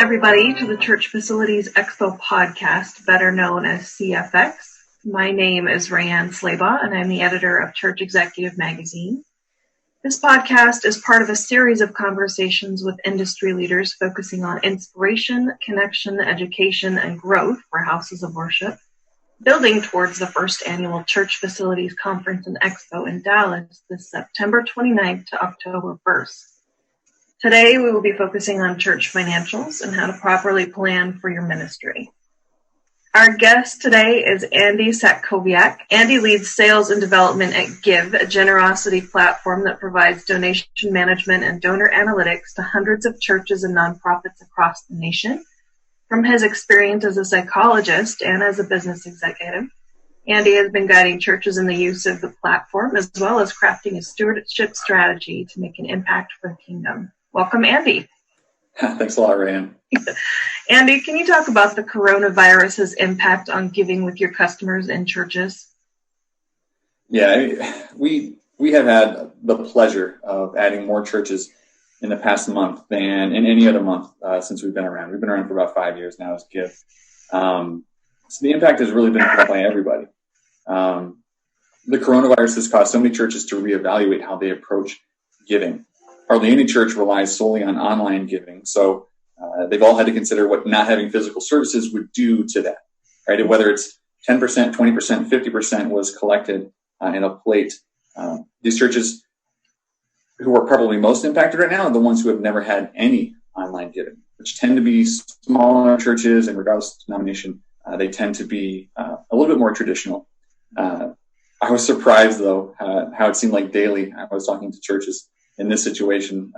everybody, to the Church Facilities Expo podcast, better known as CFX. My name is RaeAnn Slaybaugh, and I'm the editor of Church Executive Magazine. This podcast is part of a series of conversations with industry leaders focusing on inspiration, connection, education, and growth for houses of worship, building towards the first annual Church Facilities Conference and Expo in Dallas this September 29th to October 1st. Today, we will be focusing on church financials and how to properly plan for your ministry. Our guest today is Andy Satkowiak. Andy leads sales and development at Gyve, a generosity platform that provides donation management and donor analytics to hundreds of churches and nonprofits across the nation. From his experience as a psychologist and as a business executive, Andy has been guiding churches in the use of the platform, as well as crafting a stewardship strategy to make an impact for the kingdom. Welcome, Andy. Thanks a lot, RaeAnn. Andy, can you talk about the coronavirus's impact on giving with your customers and churches? Yeah, we have had the pleasure of adding more churches in the past month than in any other month since we've been around. We've been around for about 5 years now as Gyve. So the impact has really been felt by everybody. The coronavirus has caused so many churches to reevaluate how they approach giving. Hardly any church relies solely on online giving, so they've all had to consider what not having physical services would do to that, right? Whether it's 10%, 20%, 50% was collected in a plate. These churches who are probably most impacted right now are the ones who have never had any online giving, which tend to be smaller churches, and regardless of denomination, they tend to be a little bit more traditional. I was surprised, though, how it seemed like daily I was talking to churches in this situation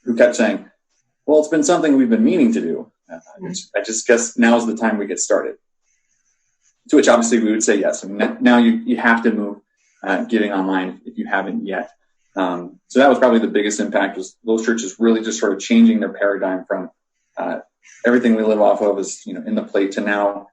who kept saying, well, it's been something we've been meaning to do. I just guess now's the time we get started. To which obviously we would say yes. I mean, now you have to move giving online if you haven't yet. So that was probably the biggest impact, was those churches really just sort of changing their paradigm from everything we live off of is, in the plate, to now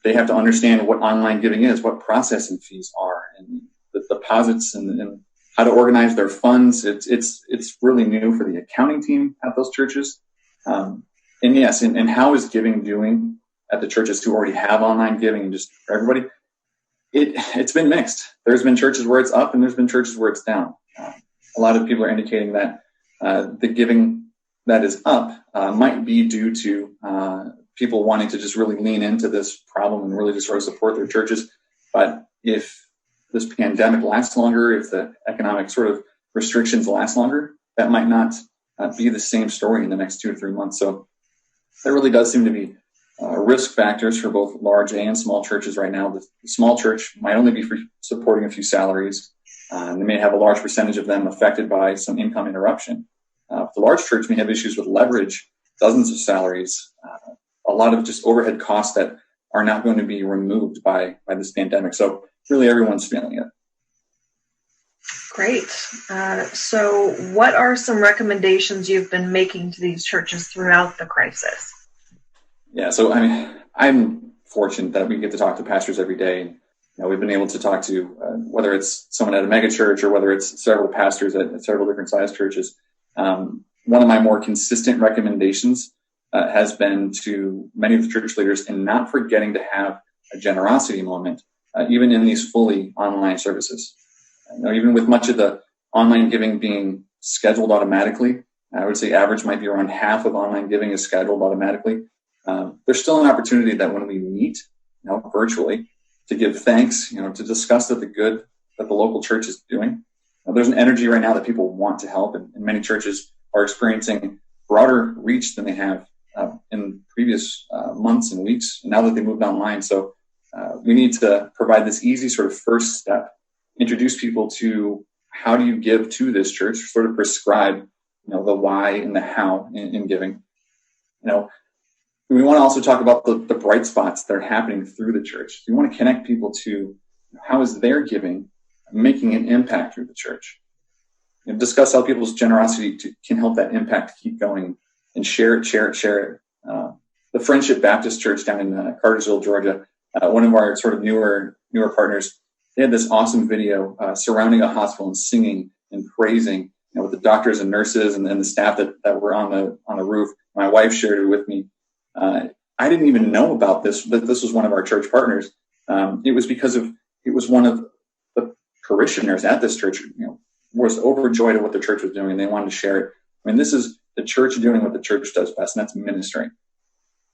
they have to understand what online giving is, what processing fees are, and the deposits and how to organize their funds. It's really new for the accounting team at those churches. And yes, and how is giving doing at the churches who already have online giving, and just for everybody? It's been mixed. There's been churches where it's up and there's been churches where it's down. A lot of people are indicating that the giving that is up might be due to people wanting to just really lean into this problem and really just sort of support their churches. But if this pandemic lasts longer, if the economic sort of restrictions last longer, that might not be the same story in the next 2 to 3 months. So there really does seem to be risk factors for both large and small churches right now. The small church might only be for supporting a few salaries. They may have a large percentage of them affected by some income interruption. The large church may have issues with leverage, dozens of salaries, a lot of just overhead costs that are not going to be removed by this pandemic. So really everyone's feeling it. Great. So what are some recommendations you've been making to these churches throughout the crisis? Yeah, so I'm fortunate that we get to talk to pastors every day. We've been able to talk to, whether it's someone at a mega church or whether it's several pastors at several different sized churches. One of my more consistent recommendations has been to many of the church leaders in not forgetting to have a generosity moment, even in these fully online services. Even with much of the online giving being scheduled automatically, I would say average might be around half of online giving is scheduled automatically. There's still an opportunity that when we meet, virtually, to give thanks, to discuss the good that the local church is doing. There's an energy right now that people want to help, and many churches are experiencing broader reach than they have in previous months and weeks, now that they moved online. So we need to provide this easy sort of first step, introduce people to how do you give to this church, sort of prescribe, the why and the how in giving. We want to also talk about the bright spots that are happening through the church. We want to connect people to how is their giving making an impact through the church. Discuss how people's generosity can help that impact keep going, and share it. The Friendship Baptist Church down in Cartersville, Georgia, one of our sort of newer partners, they had this awesome video surrounding a hospital and singing and praising with the doctors and nurses and the staff that were on the roof. My wife shared it with me. I didn't even know about this, but this was one of our church partners. It was one of the parishioners at this church, was overjoyed at what the church was doing, and they wanted to share it. I mean, this is the church doing what the church does best, and that's ministering.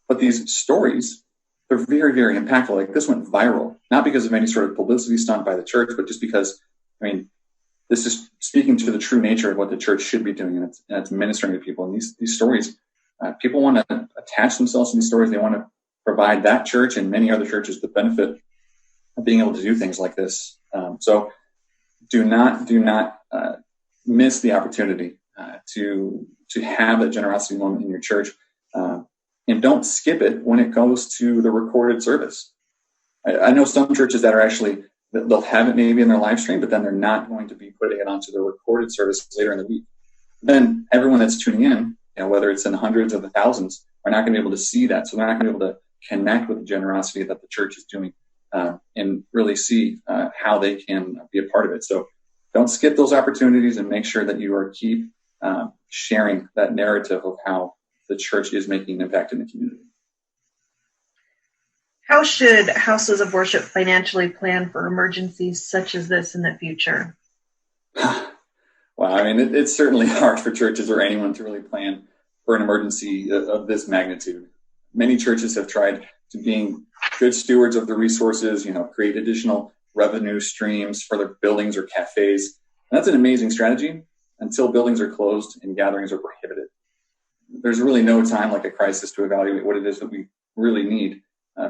But these stories, they're very, very impactful. Like, this went viral, not because of any sort of publicity stunt by the church, but just because, this is speaking to the true nature of what the church should be doing, and it's ministering to people. And these stories, people want to attach themselves to these stories. They want to provide that church and many other churches the benefit of being able to do things like this. So do not miss the opportunity to have that generosity moment in your church, and don't skip it when it goes to the recorded service. I know some churches that are actually, they'll have it maybe in their live stream, but then they're not going to be putting it onto the recorded service later in the week. Then everyone that's tuning in, whether it's in the hundreds or the thousands, are not going to be able to see that. So they're not going to be able to connect with the generosity that the church is doing, and really see how they can be a part of it. So don't skip those opportunities, and make sure that you keep sharing that narrative of how the church is making an impact in the community. How should houses of worship financially plan for emergencies such as this in the future? Wow, it's certainly hard for churches or anyone to really plan for an emergency of this magnitude. Many churches have tried to being good stewards of the resources, create additional revenue streams for their buildings or cafes. And that's an amazing strategy until buildings are closed and gatherings are prohibited. There's really no time like a crisis to evaluate what it is that we really need.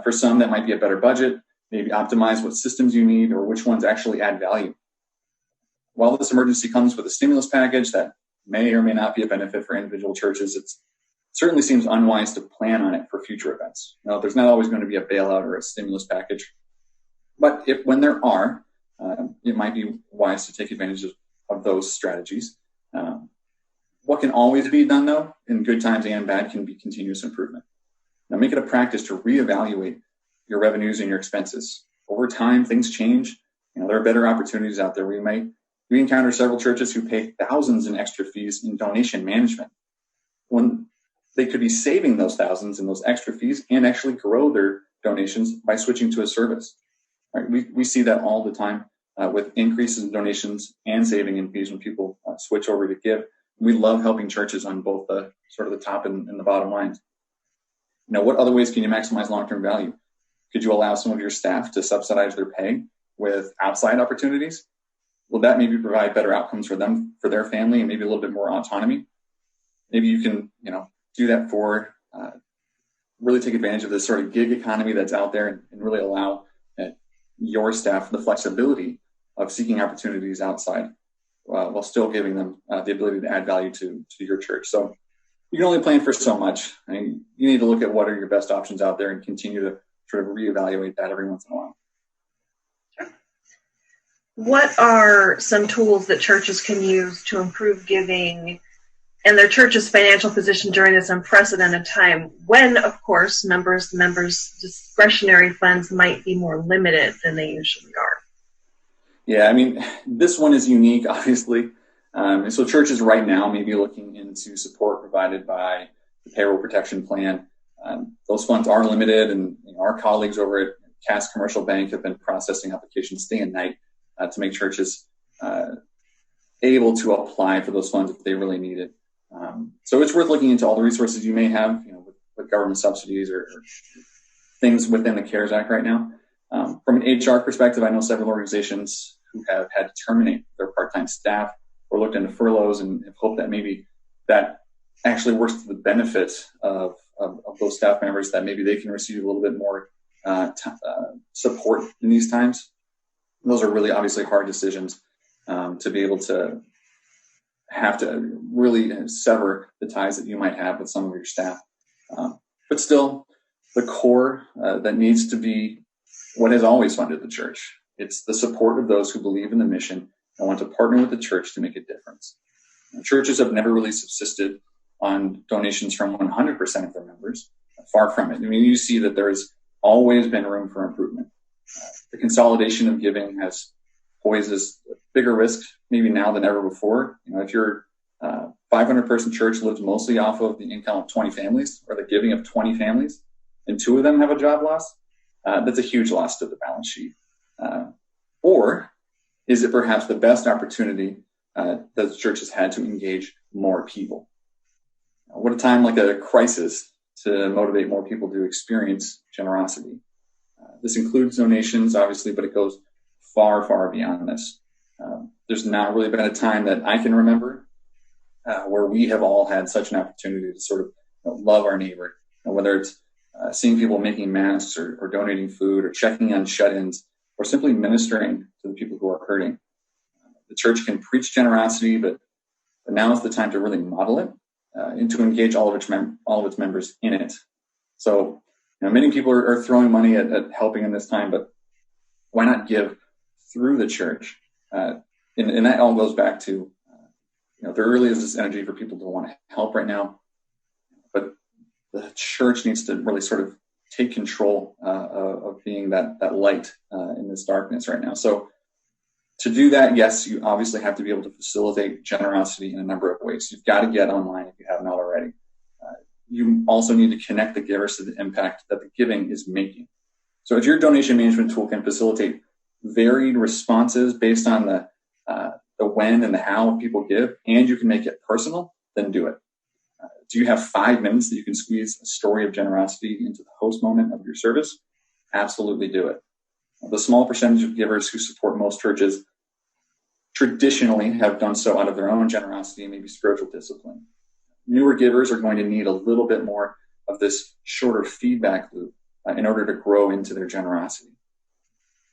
For some, that might be a better budget, maybe optimize what systems you need or which ones actually add value. While this emergency comes with a stimulus package that may or may not be a benefit for individual churches, it certainly seems unwise to plan on it for future events. There's not always going to be a bailout or a stimulus package, but when there are, it might be wise to take advantage of those strategies. What can always be done, though, in good times and bad, can be continuous improvement. Now, make it a practice to reevaluate your revenues and your expenses. Over time, things change. There are better opportunities out there. We encounter several churches who pay thousands in extra fees in donation management, when they could be saving those thousands in those extra fees and actually grow their donations by switching to a service. Right? We see that all the time with increases in donations and saving in fees when people switch over to Give. We love helping churches on both the sort of the top and the bottom lines. What other ways can you maximize long-term value? Could you allow some of your staff to subsidize their pay with outside opportunities? Will that maybe provide better outcomes for them, for their family, and maybe a little bit more autonomy? Maybe you can, do that for really take advantage of this sort of gig economy that's out there, and really allow your staff the flexibility of seeking opportunities outside while still giving them the ability to add value to your church. So you can only plan for so much. You need to look at what are your best options out there and continue to sort of reevaluate that every once in a while. Sure. What are some tools that churches can use to improve giving and their church's financial position during this unprecedented time, when, of course, members' discretionary funds might be more limited than they usually are? Yeah, this one is unique, obviously. So churches right now may be looking into support provided by the payroll protection plan. Those funds are limited, and our colleagues over at Cass Commercial Bank have been processing applications day and night to make churches able to apply for those funds if they really need it. So it's worth looking into all the resources you may have, with government subsidies or things within the CARES Act right now. From an HR perspective, I know several organizations who have had to terminate their part-time staff or looked into furloughs and have hoped that maybe that actually works to the benefit of those staff members, that maybe they can receive a little bit more support in these times. And those are really obviously hard decisions to be able to have to really sever the ties that you might have with some of your staff. But still, the core that needs to be what has always funded the church. It's the support of those who believe in the mission and want to partner with the church to make a difference. And churches have never really subsisted on donations from 100% of their members. Far from it. You see that there's always been room for improvement. The consolidation of giving has poses bigger risks maybe now than ever before. If your 500-person church lives mostly off of the income of 20 families or the giving of 20 families, and 2 of them have a job loss, that's a huge loss to the balance sheet. Or is it perhaps the best opportunity that the church has had to engage more people? What a time like a crisis to motivate more people to experience generosity. This includes donations, obviously, but it goes far, far beyond this. There's not really been a time that I can remember where we have all had such an opportunity to sort of love our neighbor, whether it's seeing people making masks or donating food or checking on shut-ins or simply ministering to the people who are hurting. The church can preach generosity, but now is the time to really model it and to engage all of its members in it. So, many people are throwing money at helping in this time, but why not give through the church? And that all goes back to, there really is this energy for people to want to help right now, but the church needs to really sort of take control of being that light in this darkness right now. So to do that, yes, you obviously have to be able to facilitate generosity in a number of ways. You've got to get online if you haven't already. You also need to connect the givers to the impact that the giving is making. So if your donation management tool can facilitate varied responses based on the when and the how of people give, and you can make it personal, then do it. Do you have 5 minutes that you can squeeze a story of generosity into the host moment of your service? Absolutely do it. The small percentage of givers who support most churches traditionally have done so out of their own generosity and maybe spiritual discipline. Newer givers are going to need a little bit more of this shorter feedback loop in order to grow into their generosity.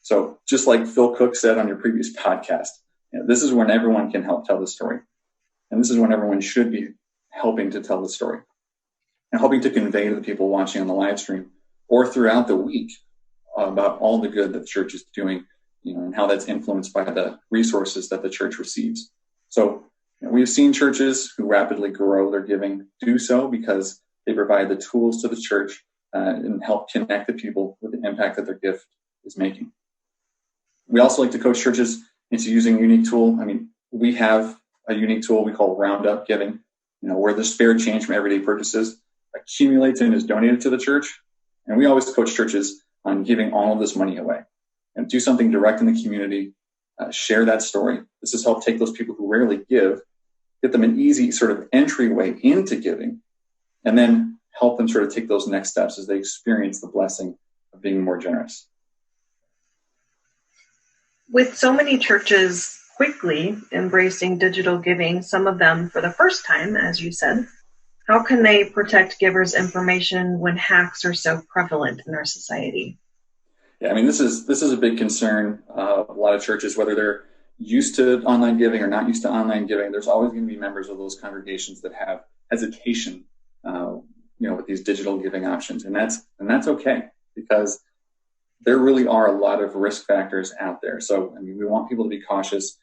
So just like Phil Cook said on your previous podcast, this is when everyone can help tell the story. And this is when everyone should be helping to tell the story and helping to convey to the people watching on the live stream or throughout the week about all the good that the church is doing, and how that's influenced by the resources that the church receives. So we've seen churches who rapidly grow their giving do so because they provide the tools to the church and help connect the people with the impact that their gift is making. We also like to coach churches into using a unique tool. We have a unique tool we call Roundup Giving, where the spare change from everyday purchases accumulates and is donated to the church. And we always coach churches on giving all of this money away and do something direct in the community, share that story. This has helped take those people who rarely give, get them an easy sort of entryway into giving, and then help them sort of take those next steps as they experience the blessing of being more generous. With so many churches quickly embracing digital giving, some of them for the first time, as you said, how can they protect givers' information when hacks are so prevalent in our society? Yeah, this is a big concern of a lot of churches, whether they're used to online giving or not used to online giving. There's always going to be members of those congregations that have hesitation, with these digital giving options, and that's okay, because there really are a lot of risk factors out there. So, we want people to be cautious.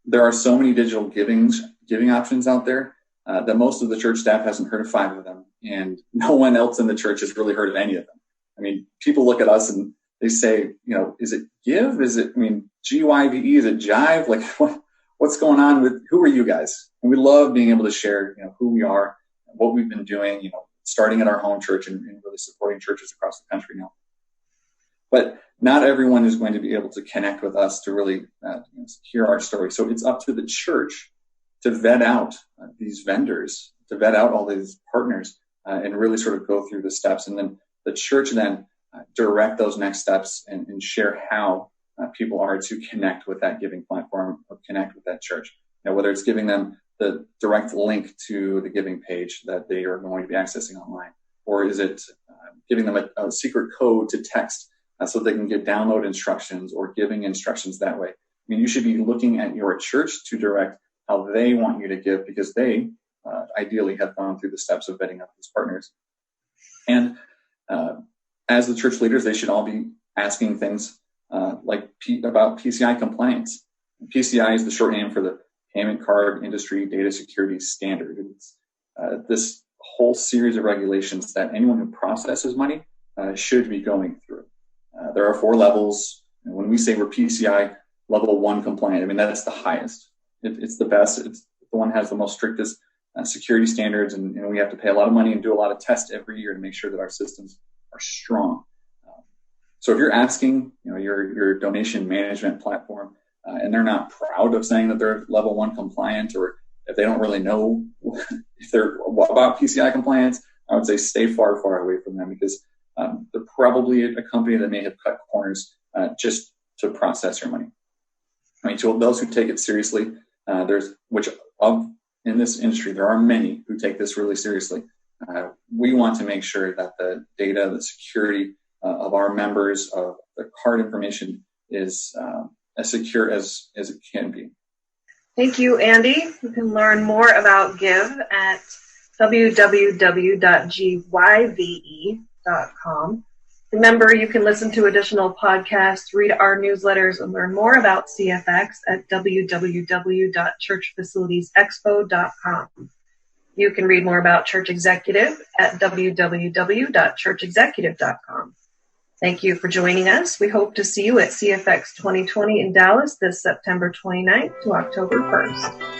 There are so many digital giving options out there that most of the church staff hasn't heard of 5 of them, and no one else in the church has really heard of any of them. People look at us and they say, is it Give? Is it, Gyve? Is it Gyve? Like, what's going on with, who are you guys? And we love being able to share, who we are, what we've been doing, starting at our home church and really supporting churches across the country now. But not everyone is going to be able to connect with us to really hear our story. So it's up to the church to vet out these vendors, to vet out all these partners, and really sort of go through the steps. And then the church then direct those next steps and share how people are to connect with that giving platform or connect with that church. Whether it's giving them the direct link to the giving page that they are going to be accessing online, or is it giving them a secret code to text so they can get download instructions or giving instructions that way. You should be looking at your church to direct how they want you to give, because they ideally have gone through the steps of vetting out these partners. And as the church leaders, they should all be asking things about PCI compliance. PCI is the short name for the Payment Card Industry Data Security Standard. It's this whole series of regulations that anyone who processes money should be going through. There are 4 levels. And when we say we're PCI level 1 compliant. I mean, that's the highest. It's the best. It's the one that has the most strictest security standards, and we have to pay a lot of money and do a lot of tests every year to make sure that our systems are strong. So if you're asking, your donation management platform, and they're not proud of saying that they're level 1 compliant, or if they don't really know if they're about PCI compliance, I would say stay far, far away from them, because they're probably a company that may have cut corners just to process your money. I mean, to those who take it seriously, in this industry, there are many who take this really seriously. We want to make sure that the data, the security of our members, of the card information is as secure as it can be. Thank you, Andy. You can learn more about Gyve at www.gyve.com. Remember, you can listen to additional podcasts, read our newsletters, and learn more about CFX at www.churchfacilitiesexpo.com. You can read more about Church Executive at www.churchexecutive.com. Thank you for joining us. We hope to see you at CFX 2020 in Dallas this September 29th to October 1st.